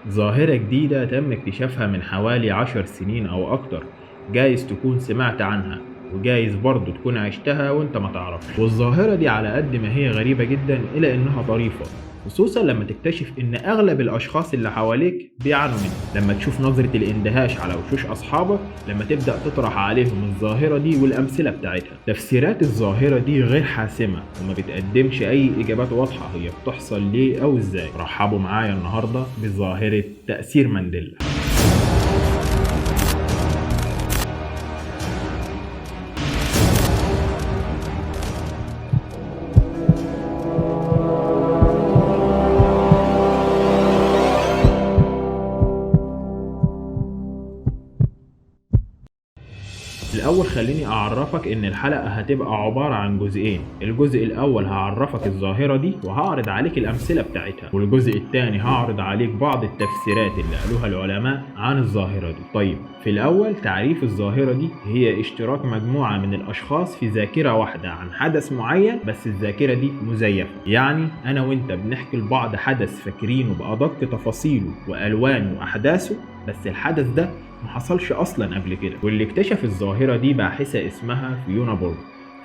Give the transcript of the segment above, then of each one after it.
ظاهرة جديدة تم اكتشافها من حوالي 10 سنين أو أكتر، جايز تكون سمعت عنها وجايز برضه تكون عشتها وانت ما تعرفش. والظاهرة دي على قد ما هي غريبة جدا إلا إنها طريفة، خصوصا لما تكتشف إن أغلب الأشخاص اللي حواليك بيعانوا منها. لما تشوف نظرة الاندهاش على وشوش أصحابك لما تبدأ تطرح عليهم الظاهرة دي والأمثلة بتاعتها. تفسيرات الظاهرة دي غير حاسمة وما بتقدمش أي إجابات واضحة هي بتحصل ليه أو إزاي. رحبوا معايا النهاردة بظاهرة تأثير مانديلا. الأول خليني أعرفك إن الحلقة هتبقى عبارة عن جزئين. الجزء الأول هعرفك الظاهرة دي وهعرض عليك الأمثلة بتاعتها، والجزء الثاني هعرض عليك بعض التفسيرات اللي قالوها العلماء عن الظاهرة دي. طيب، في الأول تعريف الظاهرة دي هي اشتراك مجموعة من الأشخاص في ذاكرة واحدة عن حدث معين، بس الذاكرة دي مزيفة. يعني أنا وإنت بنحكي لبعض حدث فاكرينه بأدق تفاصيله وألوانه وأحداثه، بس الحدث ده ما حصلش اصلا قبل كده. واللي اكتشف الظاهره دي باحثه اسمها فيونا بورج.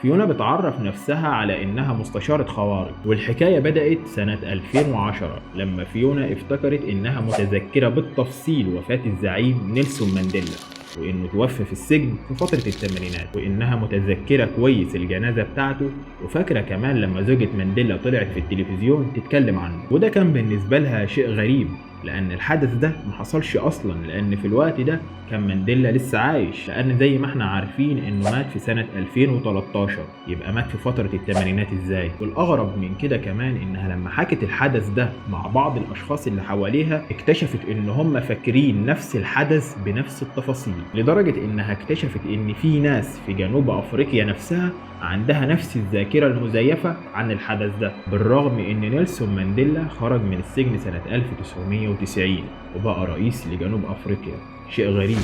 فيونا بتعرف نفسها على انها مستشارة خوارق، والحكاية بدأت سنة 2010 لما فيونا افتكرت انها متذكرة بالتفصيل وفاة الزعيم نيلسون مانديلا، وانه توفى في السجن في فترة الثمانينات، وانها متذكرة كويس الجنازة بتاعته، وفاكرة كمان لما زوجة مانديلا طلعت في التلفزيون تتكلم عنه. وده كان بالنسبة لها شيء غريب لأن الحدث ده ما حصلش أصلا، لأن في الوقت ده كان مانديلا لسه عايش، لأن زي ما احنا عارفين إنه مات في سنة 2013، يبقى مات في فترة الثمانينات إزاي؟ والأغرب من كده كمان إنها لما حكت الحدث ده مع بعض الأشخاص اللي حواليها اكتشفت إن هم فاكرين نفس الحدث بنفس التفاصيل، لدرجة إنها اكتشفت إن في ناس في جنوب أفريقيا نفسها عندها نفس الذاكرة المزيفة عن الحدث ده، بالرغم إن نيلسون مانديلا خرج من السجن سنة 1990 وبقى رئيس لجنوب أفريقيا. شيء غريب.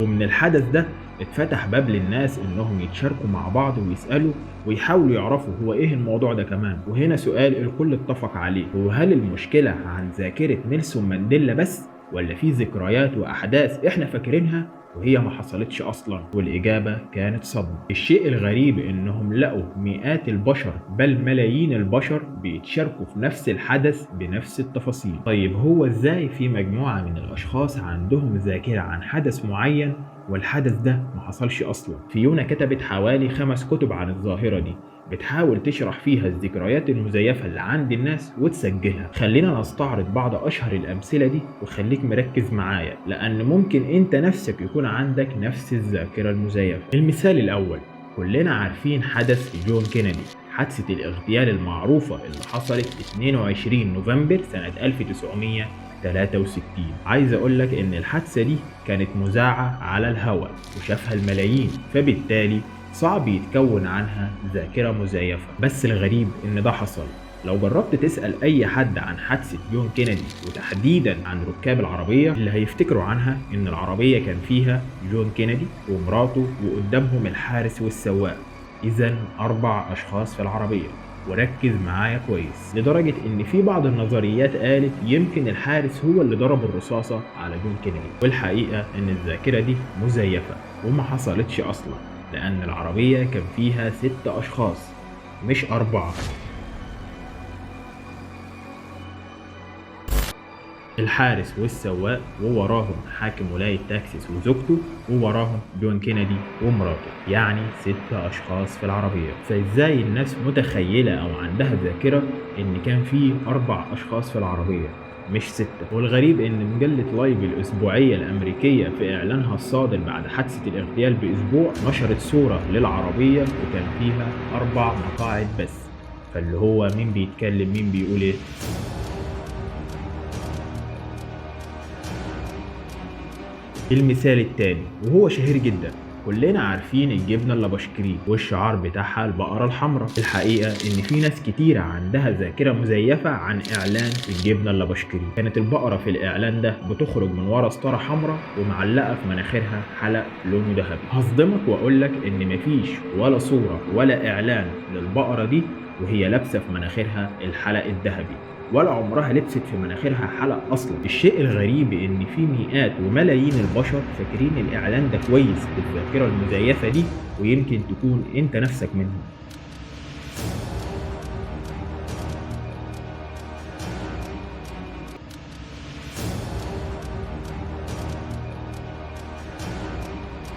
ومن الحدث ده اتفتح باب للناس انهم يتشاركوا مع بعض ويسألوا ويحاولوا يعرفوا هو ايه الموضوع ده كمان. وهنا سؤال الكل اتفق عليه، هو هل المشكلة عن ذاكرة نيلسون مانديلا بس، ولا في ذكريات واحداث احنا فاكرينها وهي ما حصلتش اصلا؟ والاجابة كانت صدمة. الشيء الغريب انهم لقوا مئات البشر بل ملايين البشر بيتشاركوا في نفس الحدث بنفس التفاصيل. طيب هو ازاي في مجموعة من الاشخاص عندهم ذاكرة عن حدث معين والحدث ده ما حصلش اصلا؟ فيونا كتبت حوالي 5 كتب عن الظاهرة دي بتحاول تشرح فيها الذكريات المزيفة اللي عند الناس وتسجلها. خلينا نستعرض بعض أشهر الأمثلة دي وخليك مركز معايا، لأن ممكن أنت نفسك يكون عندك نفس الذاكرة المزيفة. المثال الأول، كلنا عارفين حدث جون كينيدي، حادثة الاغتيال المعروفة اللي حصلت 22 نوفمبر سنة 1963. عايز أقولك إن الحادثة دي كانت مذاعة على الهواء وشافها الملايين، فبالتالي صعب يتكون عنها ذاكرة مزيفة. بس الغريب ان ده حصل. لو جربت تسأل اي حد عن حادثة جون كينيدي وتحديدا عن ركاب العربية، اللي هيفتكروا عنها ان العربية كان فيها جون كينيدي ومراته وقدامهم الحارس والسواق، اذا 4 اشخاص في العربية. وركز معايا كويس، لدرجة ان في بعض النظريات قالت يمكن الحارس هو اللي ضرب الرصاصة على جون كينيدي. والحقيقة ان الذاكرة دي مزيفة وما حصلتش اصلا، لأن العربية كان فيها 6 أشخاص مش 4. الحارس والسواق، ووراهم حاكم ولاية تكساس وزوجته، ووراهم جون كينيدي ومراته، يعني 6 أشخاص في العربية. فإزاي الناس متخيلة أو عندها ذاكرة إن كان في 4 أشخاص في العربية مش 6؟ والغريب ان مجلة لايف الاسبوعية الامريكية في اعلانها الصادر بعد حادثة الاغتيال باسبوع نشرت صورة للعربية وكان فيها 4 مقاعد بس. فاللي هو مين بيتكلم مين بيقول ايه؟ المثال التاني وهو شهير جدا، كلنا عارفين الجبنة اللبشكري والشعار بتاعها البقرة الحمراء. الحقيقة ان في ناس كتيرة عندها ذاكرة مزيفة عن اعلان الجبنة اللبشكري. كانت البقرة في الاعلان ده بتخرج من ورا ستارة حمراء ومعلقة في مناخيرها حلق لونه ذهبي. هصدمك واقولك ان مفيش ولا صورة ولا اعلان للبقرة دي وهي لابسة في مناخيرها الحلق الذهبي، ولا عمرها لبست في مناخيرها حلق أصلا. الشيء الغريب إن في مئات وملايين البشر فاكرين الإعلان ده كويس بالذاكرة المزيفة دي، ويمكن تكون أنت نفسك منهم.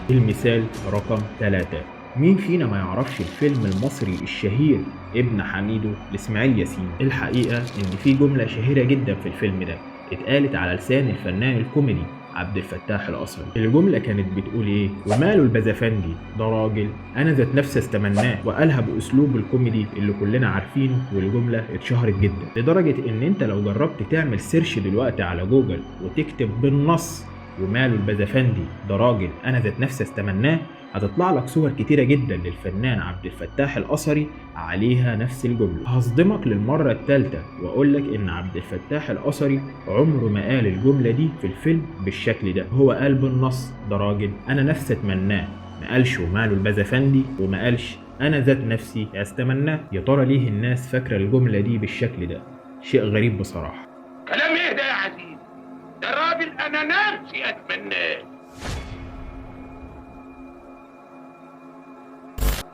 المثال رقم 3. مين فينا ما يعرفش الفيلم المصري الشهير ابن حميدو لإسماعيل ياسين؟ الحقيقة إن في جملة شهيرة جدا في الفيلم ده اتقالت على لسان الفنان الكوميدي عبد الفتاح القصري. الجملة كانت بتقول ايه؟ وماله البزفندي ده راجل انا ذات نفسي استمناه، وقالها باسلوب الكوميدي اللي كلنا عارفينه، والجملة اتشهرت جدا لدرجة ان انت لو جربت تعمل سيرش دلوقتي على جوجل وتكتب بالنص وماله البزفندي ده راجل انا ذات نفسي استمناه، هتطلع لك صور كتيرة جدا للفنان عبد الفتاح القصري عليها نفس الجملة. هصدمك للمرة الثالثة واقول لك ان عبد الفتاح القصري عمره ما قال الجملة دي في الفيلم بالشكل ده. هو قال بالنص ده راجل انا نفسي اتمناه، ما قالش وماله البزفندي، وما قالش انا ذات نفسي استمناه. يا ترى ليه الناس فاكرة الجملة دي بالشكل ده؟ شيء غريب بصراحة. كلام ايه ده يا عزيز؟ ده راجل انا نفسي اتمناه.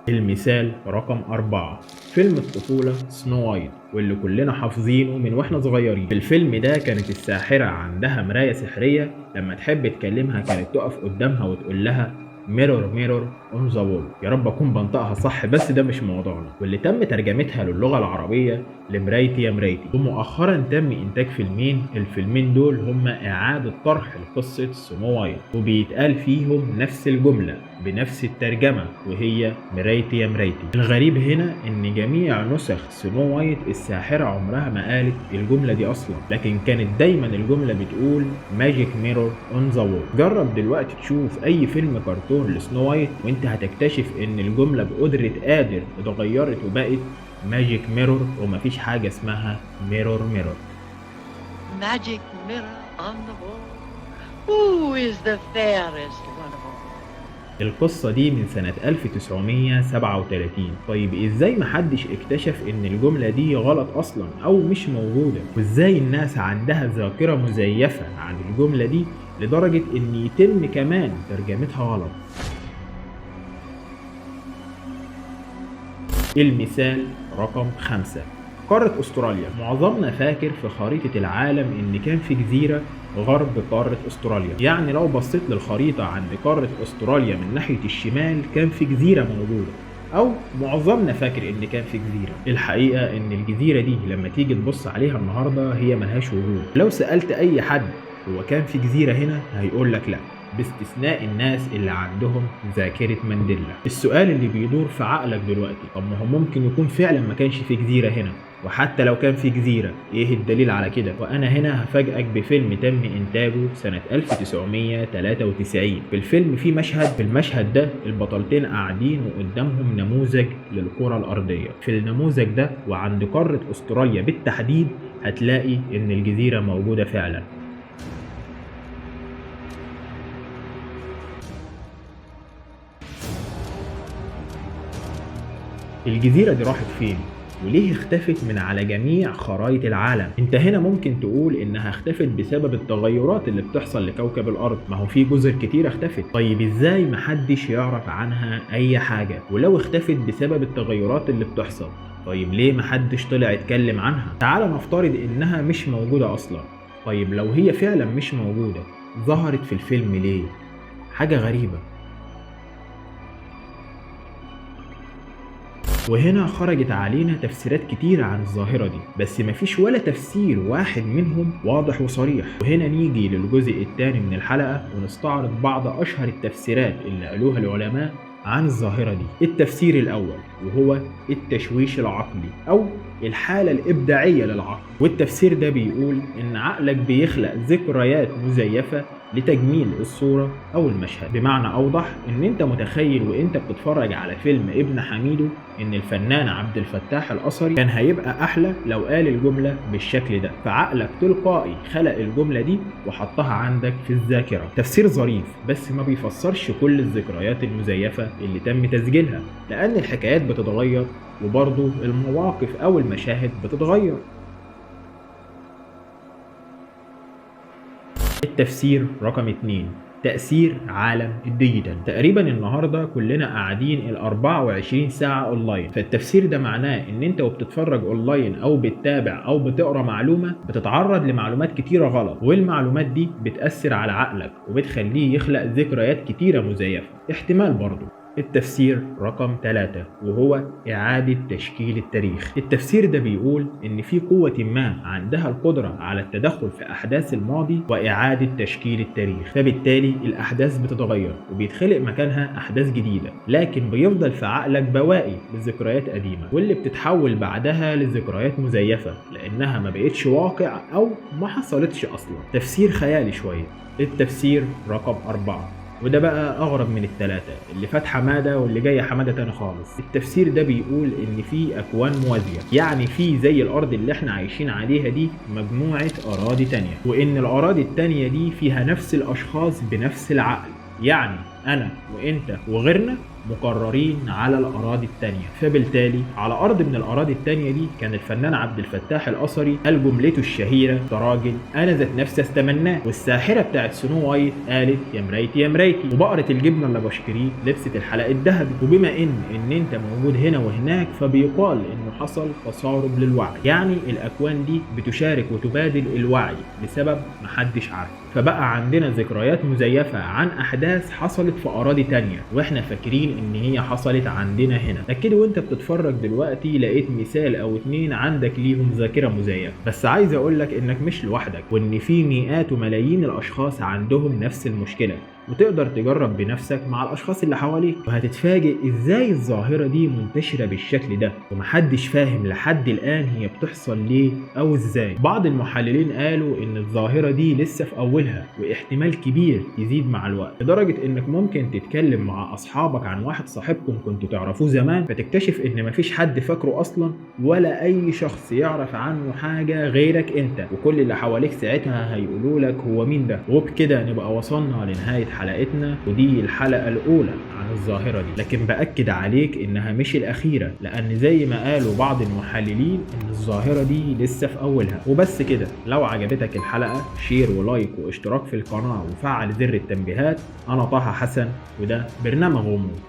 المثال رقم 4. فيلم الطفولة سنو وايت، واللي كلنا حافظينه من واحنا صغيرين. في الفيلم ده كانت الساحرة عندها مراية سحرية، لما تحب تكلمها كانت تقف قدامها وتقول لها ميرور ميرور اون ذا وول. يا رب اكون بنطقها صح، بس ده مش موضوعنا. واللي تم ترجمتها للغة العربية لمرايتي يا مرايتي. ومؤخرا تم انتاج فيلمين، الفيلمين دول هما اعادة طرح لقصة سنو وايت، وبيتقال فيهم نفس الجملة بنفس الترجمة وهي مرايتي يا مرايتي. الغريب هنا ان جميع نسخ سنو وايت الساحرة عمرها ما قالت الجملة دي اصلا، لكن كانت دايما الجملة بتقول ماجيك ميرور اون ذا وول. جرب دلوقتي تشوف اي فيلم كرتون لسنو وايت وانت هتكتشف ان الجملة بقدرة قادر اتغيرت وبقت ماجيك ميرور، ومفيش حاجة اسمها ميرور ميرور. Magic mirror on the wall, who is the fairest one of all? القصة دي من سنة 1937. طيب ازاي محدش اكتشف ان الجملة دي غلط اصلا او مش موجودة؟ وازاي الناس عندها ذاكرة مزيفة عن الجملة دي لدرجة ان يتم كمان ترجمتها غلط؟ المثال رقم 5. قارة استراليا. معظمنا فاكر في خريطة العالم ان كان في جزيرة غرب قارة استراليا، يعني لو بصيت للخريطة عند قارة استراليا من ناحية الشمال كان في جزيرة موجودة، او معظمنا فاكر ان كان في جزيرة. الحقيقة ان الجزيرة دي لما تيجي تبص عليها النهاردة هي ملهاش وجود. لو سألت اي حد هو كان في جزيرة هنا هيقول لك لا، باستثناء الناس اللي عندهم ذاكرة مانديلا. السؤال اللي بيدور في عقلك دلوقتي، طب ما هو ممكن يكون فعلا ما كانش في جزيرة هنا، وحتى لو كان في جزيرة ايه الدليل على كده؟ وانا هنا هفاجئك بفيلم تم انتاجه سنة 1993. في الفيلم في مشهد، في المشهد ده البطلتين قاعدين وقدامهم نموذج للكرة الارضية. في النموذج ده وعند قارة استراليا بالتحديد هتلاقي ان الجزيرة موجودة فعلا. الجزيرة دي راحت فين؟ وليه اختفت من على جميع خرائط العالم؟ انت هنا ممكن تقول انها اختفت بسبب التغيرات اللي بتحصل لكوكب الارض، ما هو في جزر كتير اختفت. طيب ازاي محدش يعرف عنها اي حاجة؟ ولو اختفت بسبب التغيرات اللي بتحصل، طيب ليه محدش طلع يتكلم عنها؟ تعال نفترض انها مش موجودة اصلا. طيب لو هي فعلا مش موجودة ظهرت في الفيلم ليه؟ حاجة غريبة. وهنا خرجت علينا تفسيرات كتيرة عن الظاهرة دي، بس مفيش ولا تفسير واحد منهم واضح وصريح. وهنا نيجي للجزء الثاني من الحلقة ونستعرض بعض أشهر التفسيرات اللي قالوها العلماء عن الظاهرة دي. التفسير الأول وهو التشويش العقلي أو الحالة الإبداعية للعقل، والتفسير ده بيقول إن عقلك بيخلق ذكريات مزيفة لتجميل الصورة أو المشهد. بمعنى أوضح إن أنت متخيل وأنت بتتفرج على فيلم ابن حميدو إن الفنان عبد الفتاح القصري كان هيبقى أحلى لو قال الجملة بالشكل ده، فعقلك تلقائي خلق الجملة دي وحطها عندك في الذاكرة. تفسير ظريف بس ما بيفسرش كل الذكريات المزيفة اللي تم تسجيلها، لأن الحكايات بتتغير وبرضه المواقف أو المشاهد بتتغير. التفسير رقم 2: تأثير عالم الديجيتال. تقريبا النهارده كلنا قاعدين ال 24 ساعة اونلاين، فالتفسير ده معناه ان انت وبتتفرج اونلاين او بتتابع او بتقرا معلومة بتتعرض لمعلومات كتيرة غلط، والمعلومات دي بتأثر على عقلك وبتخليه يخلق ذكريات كتيرة مزيفة. احتمال برضه. التفسير رقم 3 وهو إعادة تشكيل التاريخ. التفسير ده بيقول إن في قوة ما عندها القدرة على التدخل في أحداث الماضي وإعادة تشكيل التاريخ، فبالتالي الأحداث بتتغير وبيتخلق مكانها أحداث جديدة، لكن بيفضل في عقلك بواقي لذكريات قديمة واللي بتتحول بعدها لذكريات مزيفة لأنها ما بقتش واقع أو ما حصلتش أصلا. تفسير خيالي شوية. التفسير رقم 4 وده بقى اغرب من الثلاثه، اللي فات حماده واللي جاي حماده تاني خالص. التفسير ده بيقول ان في اكوان موازيه، يعني في زي الارض اللي احنا عايشين عليها دي مجموعه اراضي تانية، وان الاراضي التانية دي فيها نفس الاشخاص بنفس العقل، يعني انا وانت وغيرنا مقررين على الاراضي التانية. فبالتالي على ارض من الاراضي التانية دي كان الفنان عبد الفتاح القصري قال جملته الشهيرة: ده راجل انا ذات نفسي استمناه. والساحرة بتاعت سنو وايت قالت: يا مرايتي يا مرايتي. وبقرة الجبنة اللي بشكريه لبست الحلق الذهبي. وبما ان انت موجود هنا وهناك فبيقال انه حصل تسارب للوعي، يعني الاكوان دي بتشارك وتبادل الوعي بسبب محدش عارفه. فبقى عندنا ذكريات مزيفة عن احداث حصلت في اراضي تانية واحنا فاكرين ان هي حصلت عندنا هنا. اكيد وانت بتتفرج دلوقتي لقيت مثال او 2 عندك ليهم ذاكرة مزيفة، بس عايز اقولك انك مش لوحدك، وان في مئات وملايين الاشخاص عندهم نفس المشكلة، وتقدر تجرب بنفسك مع الاشخاص اللي حواليك، وهتتفاجئ ازاي الظاهرة دي منتشرة بالشكل ده ومحدش فاهم لحد الان هي بتحصل ليه او ازاي. بعض المحللين قالوا ان الظاهرة دي لسه في اولها واحتمال كبير تزيد مع الوقت، لدرجة انك ممكن تتكلم مع اصحابك عن واحد صاحبكم كنتوا تعرفوه زمان فتكتشف ان مفيش حد فاكره اصلا ولا اي شخص يعرف عنه حاجة غيرك انت، وكل اللي حواليك ساعتها هيقولوا لك هو مين ده. وبكده نبقى وصلنا لنهاية حلقتنا، ودي الحلقة الأولى عن الظاهرة دي، لكن بأكد عليك إنها مش الأخيرة، لأن زي ما قالوا بعض المحللين إن الظاهرة دي لسه في أولها. وبس كده، لو عجبتك الحلقة شير ولايك واشتراك في القناة وفعل زر التنبيهات. أنا طه حسن وده برنامج غموض.